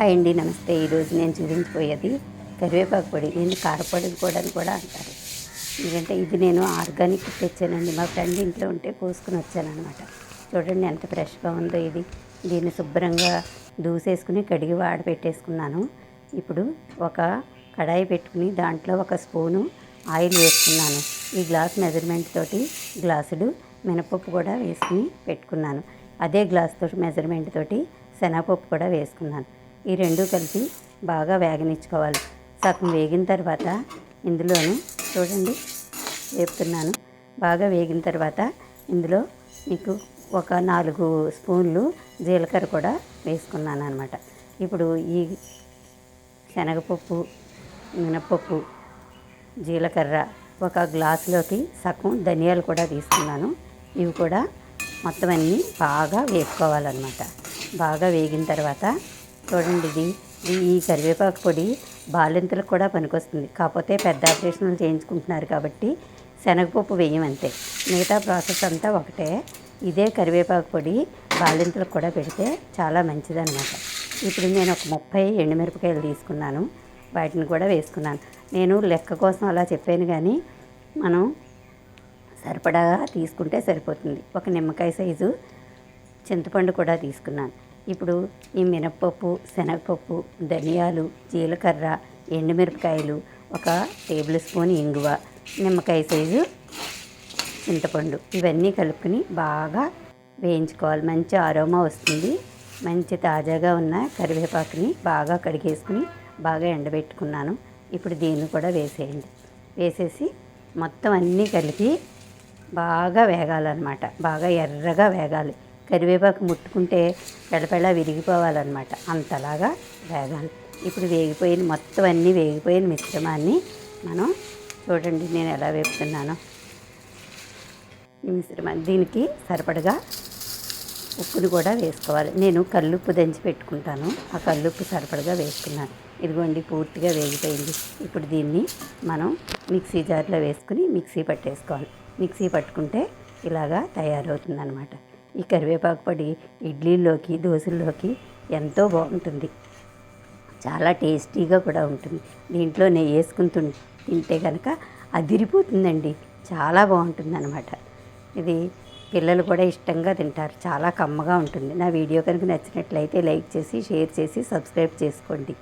Hi అండి, నమస్తే. ఈరోజు నేను చూపించబోయేది కరివేపాకు పొడి. దీన్ని కారపొడి కూడా అంటారు. ఎందుకంటే ఇది నేను ఆర్గానిక్ తెచ్చానండి. మా ఫ్రెండ్ ఇంట్లో ఉంటే కోసుకుని వచ్చానమాట. చూడండి ఎంత ఫ్రెష్గా ఉందో ఇది. దీన్ని శుభ్రంగా దూసేసుకుని కడిగి పెట్టేసుకున్నాను. ఇప్పుడు ఒక కడాయి పెట్టుకుని దాంట్లో ఒక స్పూను ఆయిల్ వేసుకున్నాను. ఈ గ్లాస్ మెజర్మెంట్ తోటి గ్లాసుడు మినపప్పు కూడా వేసుకుని పెట్టుకున్నాను. అదే గ్లాస్ తోటి మెజర్మెంట్ తోటి శనగపప్పు కూడా వేసుకున్నాను. ఈ రెండు కలిపి బాగా వేగనిచ్చుకోవాలి. సగం వేగిన తర్వాత ఇందులోను చూడండి వేపుతున్నాను. బాగా వేగిన తర్వాత ఇందులో మీకు ఒక 4 స్పూన్లు జీలకర్ర కూడా వేసుకున్నాను అనమాట. ఇప్పుడు ఈ శనగపప్పు, మినపప్పు, జీలకర్ర ఒక గ్లాసులోకి సగం ధనియాలు కూడా తీసుకున్నాను. ఇవి కూడా మొత్తం అన్నీ బాగా వేసుకోవాలన్నమాట. బాగా వేగిన తర్వాత చూడండి ఈ కరివేపాకు పొడి బాలింతలకు కూడా పనికొస్తుంది. కాకపోతే పెద్ద ఆపరేషన్లు చేయించుకుంటున్నారు కాబట్టి శనగపప్పు వేయమంతే. మిగతా ప్రాసెస్ అంతా ఒకటే. ఇదే కరివేపాకు పొడి బాలింతలకు కూడా పెడితే చాలా మంచిదన్నమాట. ఇప్పుడు నేను ఒక 30 ఎండుమిరపకాయలు తీసుకున్నాను. వాటిని కూడా వేసుకున్నాను. నేను లెక్క కోసం అలా చెప్పాను, కానీ మనం సరిపడా తీసుకుంటే సరిపోతుంది. ఒక నిమ్మకాయ సైజు చింతపండు కూడా తీసుకున్నాను. ఇప్పుడు ఈ మినప్పప్పు, శనగపప్పు, ధనియాలు, జీలకర్ర, ఎండుమిరపకాయలు, ఒక టేబుల్ స్పూన్ ఇంగువ, నిమ్మకాయ సైజు చింతపండు ఇవన్నీ కలుపుకొని బాగా వేయించుకోవాలి. మంచి అరోమా వస్తుంది. మంచి తాజాగా ఉన్న కరివేపాకుని బాగా కడిగేసుకుని బాగా ఎండబెట్టుకున్నాను. ఇప్పుడు దీన్ని కూడా వేసేయండి. వేసేసి మొత్తం అన్నీ కలిపి బాగా వేగాలన్నమాట. బాగా ఎర్రగా వేగాలి. కరివేపాకు ముట్టుకుంటే పెళపెళ విరిగిపోవాలన్నమాట. అంతలాగా వేగాలి. ఇప్పుడు మొత్తం అన్నీ వేగిపోయిన మిశ్రమాన్ని మనం చూడండి నేను ఎలా వేపుతున్నానో. ఈ మిశ్రమాన్ని దీనికి సరిపడగా ఉప్పుని కూడా వేసుకోవాలి. నేను కల్లుప్పు దంచి పెట్టుకుంటాను. ఆ కల్లుప్పు సరిపడగా వేసుకున్నాను. ఇదిగోండి పూర్తిగా వేగిపోయింది. ఇప్పుడు దీన్ని మనం మిక్సీ జార్లో వేసుకుని మిక్సీ పట్టేసుకోవాలి. మిక్సీ పట్టుకుంటే ఇలాగా తయారవుతుందన్నమాట. ఈ కరివేపాకు పొడి ఇడ్లీలోకి, దోశల్లోకి ఎంతో బాగుంటుంది. చాలా టేస్టీగా కూడా ఉంటుంది. దీంట్లో నెయ్యి వేసుకుని తింటే కనుక అదిరిపోతుందండి. చాలా బాగుంటుందన్నమాట. ఇది పిల్లలు కూడా ఇష్టంగా తింటారు. చాలా కమ్మగా ఉంటుంది. నా వీడియో కనుక నచ్చినట్లయితే లైక్ చేసి, షేర్ చేసి, సబ్స్క్రైబ్ చేసుకోండి.